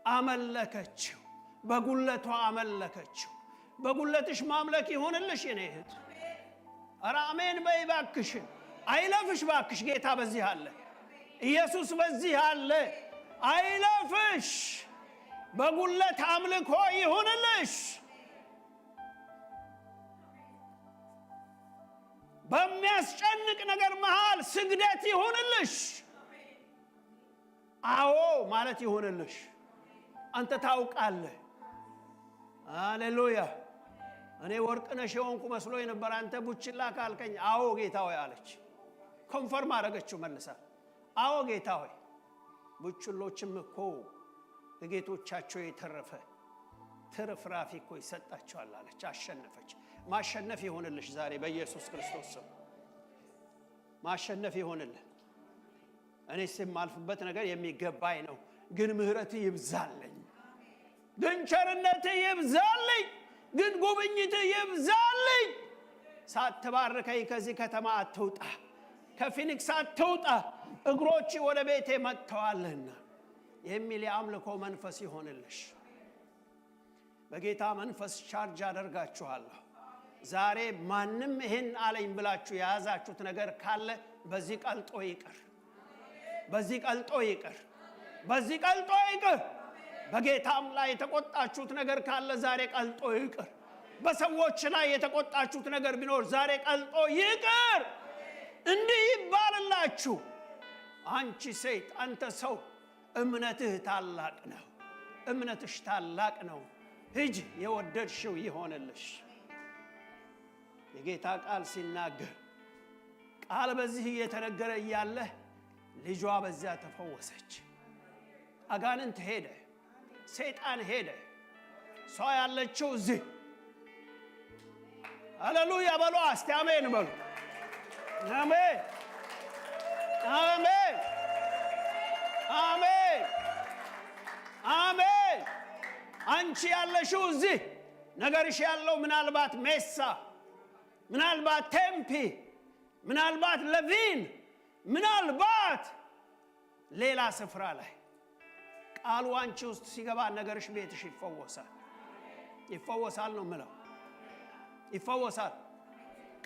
አመለከችው፣ በጉለቷ አመለከችው። በጉለትሽ ማምለክ ይሆንልሽ የኔ እህት። ኧረ አሜን በይ ባክሽን። አይለፍሽ ባክሽ። ጌታ በዚህ አለ፣ ኢየሱስ በዚህ አለ። አይለፍሽ። በጉለት አምልኮ ይሆንልሽ። በሚያስጨንቅ ነገር መሃል ስግደት ይሆንልሽ። አዎ ማለት ይሆንልሽ። አንተ ታውቃለህ። ሃሌሉያ። እኔ ወርቅነሽ የሆንኩ መስሎኝ ነበር፣ አንተ ቡችላ ካልከኝ አዎ ጌታ ሆይ አለች። ኮንፈርም አደረገችው መልሳ። አዎ ጌታ ሆይ። ቡችሎችም እኮ ለጌቶቻቸው የተረፈ ትርፍራፊ እኮ ይሰጣቸዋል አለች። አሸነፈች። ማሸነፍ ይሆንልሽ ዛሬ በኢየሱስ ክርስቶስ ስም። ማሸነፍ ይሆንልህ። እኔስ የማልፍበት ነገር የሚገባኝ ነው፣ ግን ምህረት ይብዛልኝ፣ ግን ቸርነት ይብዛልኝ፣ ግን ጉብኝት ይብዛልኝ። ሳትባርከኝ ከዚህ ከተማ አትውጣ፣ ከፊኒክስ አትውጣ፣ እግሮች ወደ ቤቴ መጥተዋልና የሚል የአምልኮ መንፈስ ይሆንልሽ። በጌታ መንፈስ ቻርጅ አደርጋችኋለሁ። ዛሬ ማንም ይሄን አለኝ ብላችሁ የያዛችሁት ነገር ካለ በዚህ ቀልጦ ይቅር። በዚህ ቀልጦ ይቅር፣ በዚህ ቀልጦ ይቅር። በጌታም ላይ የተቆጣችሁት ነገር ካለ ዛሬ ቀልጦ ይቅር። በሰዎች ላይ የተቆጣችሁት ነገር ቢኖር ዛሬ ቀልጦ ይቅር። እንዲህ ይባልላችሁ፣ አንቺ ሴት፣ አንተ ሰው፣ እምነትህ ታላቅ ነው፣ እምነትሽ ታላቅ ነው፣ ሂጂ የወደድሽው ይሆንልሽ። የጌታ ቃል ሲናገር ቃል በዚህ እየተነገረ እያለ ልጇ በዚያ ተፈወሰች። አጋንንት ሄደ፣ ሰይጣን ሄደ። እሷ ያለችው እዚህ። ሃሌሉያ በሉ፣ እስቲ አሜን በሉ። አሜን አሜን አሜን አሜን። አንቺ ያለሽው እዚህ። ነገርሽ ያለው ምናልባት ሜሳ፣ ምናልባት ቴምፒ፣ ምናልባት ለቪን፣ ምናልባት ሌላ ስፍራ ላይ ቃሉ አንቺ ውስጥ ሲገባ ነገርሽ ቤትሽ ይፈወሳል። ይፈወሳል ነው ምለው፣ ይፈወሳል።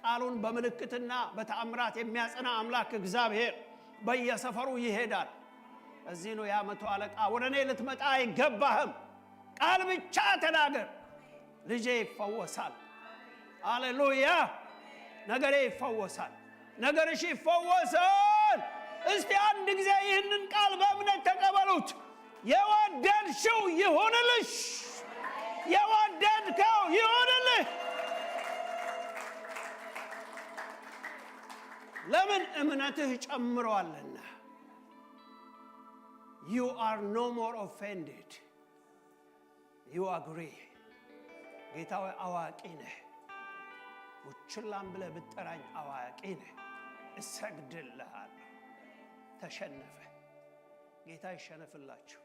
ቃሉን በምልክትና በተአምራት የሚያጸና አምላክ እግዚአብሔር በየሰፈሩ ይሄዳል። እዚህ ነው ያ መቶ አለቃ ወደ እኔ ልትመጣ አይገባህም፣ ቃል ብቻ ተናገር፣ ልጄ ይፈወሳል። ሃሌሉያ! ነገሬ ይፈወሳል፣ ነገርሽ ይፈወሳል። እስቲ አንድ ጊዜ ይህንን ቃል በእምነት ተቀበሉት። የወደድሽው ይሁንልሽ፣ የወደድከው ይሁንልህ። ለምን? እምነትህ ጨምሯልና። You are no more offended. You agree. ጌታዬ አዋቂ ነህ፣ ውችላም ብለህ ብትጠራኝ አዋቂ ነህ፣ እሰግድልሃለሁ። ተሸነፈ። ጌታ ይሸነፍላችሁ።